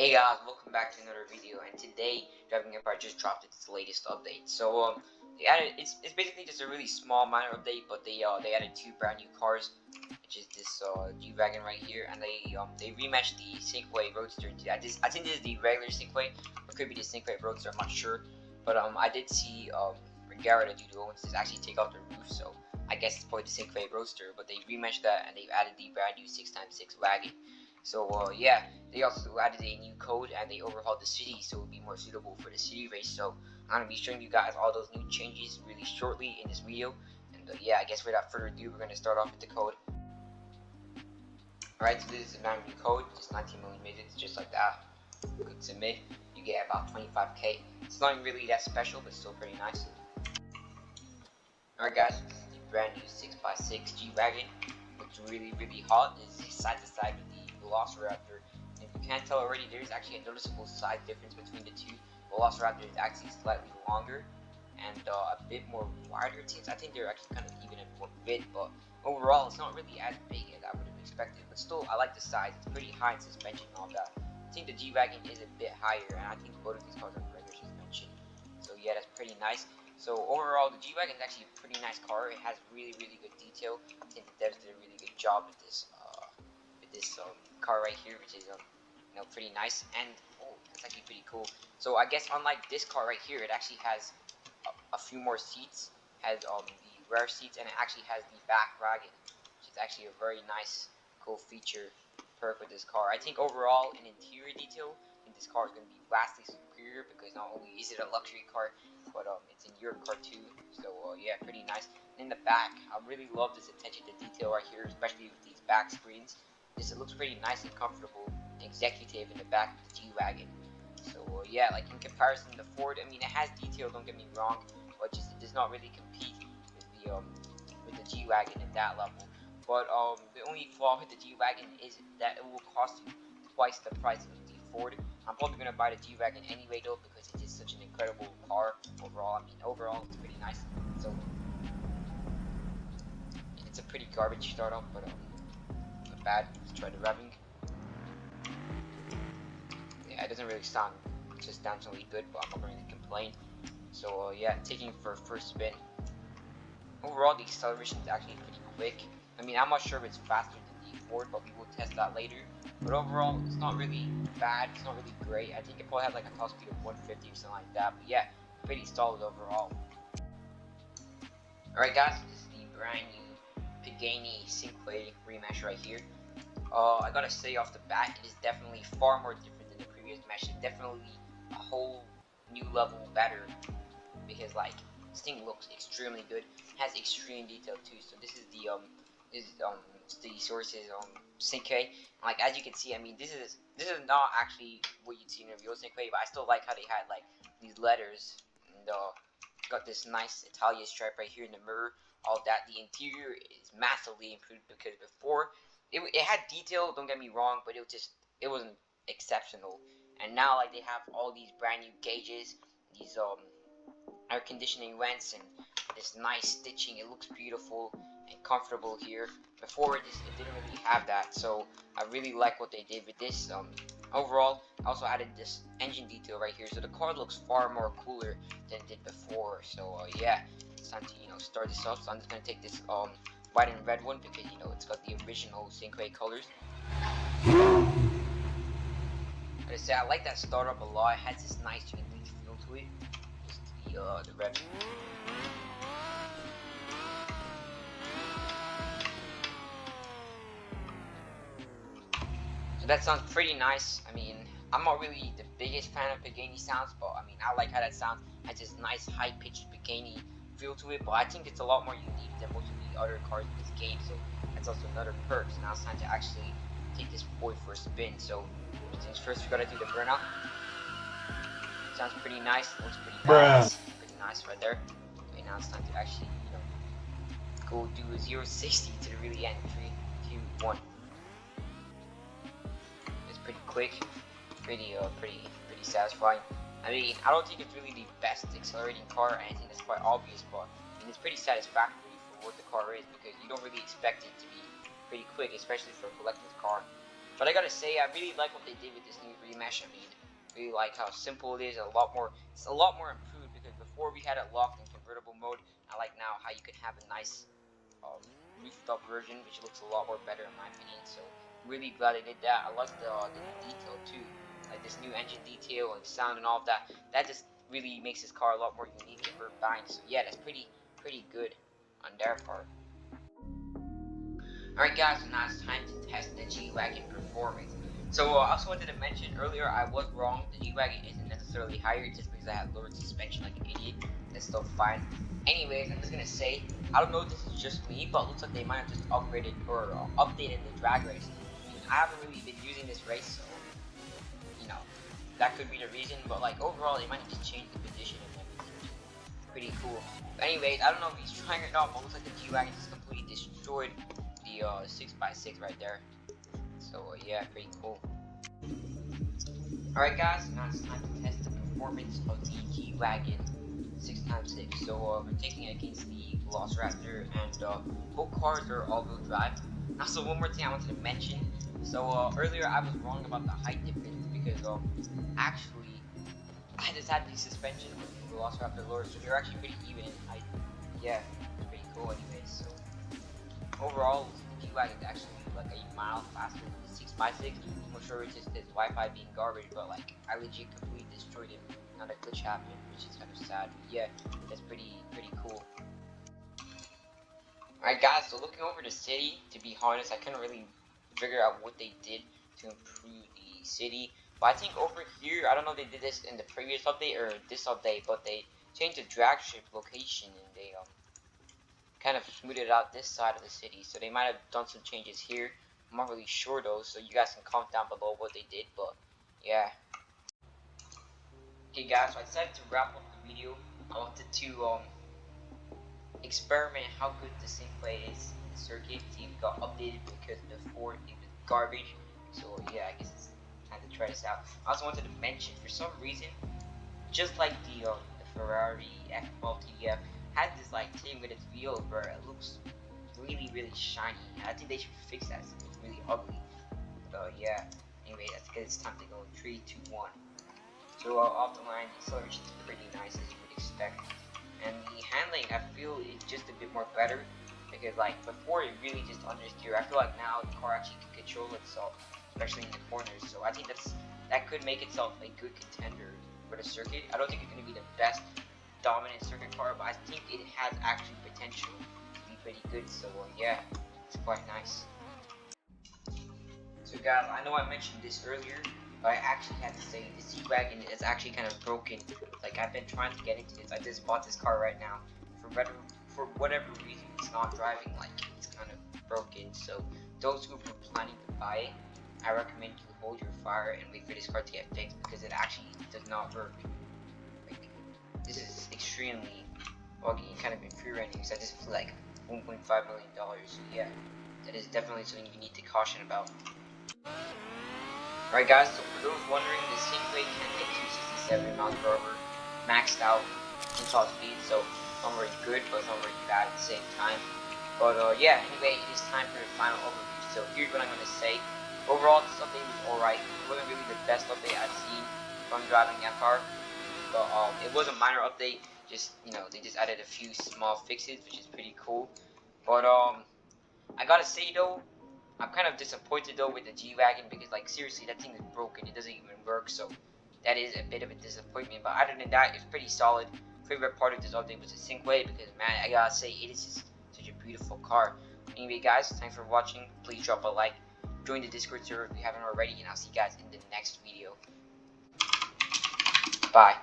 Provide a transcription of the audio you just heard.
Hey guys, welcome back to another video. And today, Driving Empire just dropped its latest update. So they added it's basically just a really small minor update, but they added two brand new cars, which is this G-Wagon right here, and they rematched the Cinque Roadster. I think this is the regular Cinque, or could be the Cinque Roadster. I'm not sure, but I did see Garrett do the ones to actually take out the roof, so I guess it's probably the Cinque Roadster. But they rematched that and they've added the brand new 6x6 wagon. So yeah, they also added a new code and they overhauled the city so it would be more suitable for the city race. So I'm gonna be showing you guys all those new changes really shortly in this video. And yeah, I guess without further ado, we're gonna start off with the code. Alright, so this is the brand new code, just 19mm, just like that. Click submit, you get about 25k. It's not really that special, but still pretty nice. Alright guys, this is the brand new 6x6 G-Wagon. Looks really hot. It's side to side with the Velociraptor. And if you can't tell already, there's actually a noticeable size difference between the two. Velociraptor is actually slightly longer and a bit more wider tits. I think they're actually kind of even in more width, but overall it's not really as big as I would have expected. But still, I like the size. It's pretty high in suspension and all that. I think the G-Wagon is a bit higher, and I think both of these cars are regular suspension. So yeah, that's pretty nice. So overall, the G-Wagon is actually a pretty nice car. It has really good detail. I think the devs did a really good job with this car right here, which is pretty nice. And oh, that's actually pretty cool. So I guess unlike this car right here, it actually has a few more seats. Has the rear seats, and it actually has the back wagon, which is actually a very nice, cool feature perk with this car. I think overall, in interior detail, I think this car is going to be vastly superior because not only is it a luxury car, but it's in your car too. So yeah, pretty nice. In the back, I really love this attention to detail right here, especially with these back screens. It looks pretty nice and comfortable and executive in the back of the G-Wagon. So yeah, like in comparison to the Ford, I mean it has detail, don't get me wrong, but just it does not really compete with the G-Wagon at that level. But the only flaw with the G-Wagon is that it will cost you twice the price of the Ford. I'm probably gonna buy the G-Wagon anyway though, because it is such an incredible car overall. I mean overall it's pretty nice. So it's a pretty garbage startup, but not bad. Let's try the revving. Yeah, it doesn't really sound just downright good, but I'm not going to complain. So yeah, taking for a first spin. Overall, the acceleration is actually pretty quick. I mean, I'm not sure if it's faster than the Ford, but we will test that later. But overall, it's not really bad. It's not really great. I think it probably had like a top speed of 150 or something like that. But yeah, pretty solid overall. Alright guys, this is the brand new Pagani Cinque rematch right here. I gotta say off the bat, it is definitely far more different than the previous mesh. It's definitely a whole new level better because like this thing looks extremely good. It has extreme detail too. So this is the source's Cinque. Like as you can see, I mean this is not actually what you'd see in a real Cinque, but I still like how they had like these letters and got this nice Italia stripe right here in the mirror. All that. The interior is massively improved because before it had detail, don't get me wrong, but it wasn't exceptional. And now like they have all these brand new gauges, these air conditioning vents, and this nice stitching. It looks beautiful and comfortable here. Before it didn't really have that, so I really like what they did with this. Overall, I also added this engine detail right here, so the car looks far more cooler than it did before. So yeah, it's time to start this up. So I'm just gonna take this white and red one because it's got the original Cinque colors. Like I said, I like that startup a lot. It has this nice unique feel to it. Just the red. So that sounds pretty nice. I mean, I'm not really the biggest fan of Pagani sounds, but I mean, I like how that sounds. It has this nice high-pitched Pagani feel to it, but I think it's a lot more unique than most of the other cars in this game, so that's also another perk. So now it's time to actually take this boy for a spin. So first we gotta do the burnout. Sounds pretty nice, looks pretty badass, pretty nice right there. Okay, now it's time to actually go do a 0-60 to the really end. 3, 2, 1. It's pretty quick, pretty satisfying. I mean, I don't think it's really the best accelerating car, and I think that's quite obvious, but I mean, it's pretty satisfactory for what the car is because you don't really expect it to be pretty quick, especially for a collector's car. But I gotta say, I really like what they did with this new remesh. I mean, really like how simple it is. It's a lot more improved because before we had it locked in convertible mode. I like now how you can have a nice roofed up version, which looks a lot more better in my opinion. So really glad they did that. I like the detail too, like this new engine detail and sound and all of that. That just really makes this car a lot more unique and refined. So yeah, that's pretty good on their part. Alright guys, so now it's time to test the G-Wagon performance. So I also wanted to mention earlier I was wrong. The G-Wagon isn't necessarily higher just because I had lowered suspension like an idiot. That's still fine. Anyways, I'm just gonna say, I don't know if this is just me, but it looks like they might have just upgraded or updated the drag race. I mean, I haven't really been using this race, so you know, that could be the reason, but like overall they might have just changed the position and everything. Pretty cool. But anyways, I don't know if he's trying it out, but it looks like the G-Wagon just completely destroyed the 6x6 right there. So yeah, pretty cool. Alright guys, now it's time to test the performance of the G-Wagon 6x6. So we're taking it against the Velociraptor, and both cars are all-wheel drive. Also, one more thing I wanted to mention. So earlier I was wrong about the height difference because actually I just had the suspension with the Velociraptor lower, so they're actually pretty even in height. Yeah, pretty cool anyways. So overall, the G-Wagon is actually like a mile faster than the 6x6. I'm sure it's just his Wi-Fi being garbage, but like I legit completely destroyed him. Not a glitch happened, which is kind of sad. But yeah, that's pretty cool. Alright guys, so looking over the city, to be honest, I couldn't really figure out what they did to improve the city. But I think over here, I don't know if they did this in the previous update or this update, but they changed the drag strip location and they kind of smoothed out this side of the city. So they might have done some changes here. I'm not really sure though, so you guys can comment down below what they did, but yeah. Okay guys, so I decided to wrap up the video. I wanted to experiment how good the Cinque is in the circuit. See if it got updated because before it was garbage. So yeah, I guess it's time to try this out. I also wanted to mention, for some reason, just like the Ferrari F12 TDF had this like thing with its wheels where it looks really shiny. I think they should fix that. It's really ugly. But yeah. Anyway, that's because it's time to go. 3, 2, 1. So off the line, the acceleration is pretty nice as you would expect. And the handling, I feel, is just a bit more better because like before it really just understeer. I feel like now the car actually can control itself, especially in the corners. So I think that could make itself a good contender for the circuit. I don't think it's going to be the best dominant circuit car, but I think it has actually potential to be pretty good. So yeah, it's quite nice. So guys, I know I mentioned this earlier, but I actually had to say this G-Wagon is actually kind of broken. Like I've been trying to get into this. I just bought this car right now. For whatever reason, it's not driving. Like it's kind of broken. So those who are planning to buy it, I recommend you hold your fire and wait for this car to get fixed because it actually does not work. Like this is extremely buggy and kind of infuriating. So I just feel like $1.5 million. So yeah, that is definitely something you need to caution about. Alright guys, so for those wondering, the Cinque can get to 67 miles per hour maxed out in top speed, so it's not very good, but it's not very bad at the same time. But yeah, anyway, it is time for the final overview. So here's what I'm going to say. Overall, this update was alright. It wasn't really the best update I've seen from driving that car, but it was a minor update. Just, you know, they just added a few small fixes, which is pretty cool. But I gotta say though, I'm kind of disappointed though with the G-Wagon because like seriously that thing is broken, it doesn't even work, so that is a bit of a disappointment. But other than that, it's pretty solid. Favorite part of this update was the Cinque because man, I gotta say it is just such a beautiful car. Anyway guys, thanks for watching. Please drop a like, join the Discord server if you haven't already, and I'll see you guys in the next video. Bye.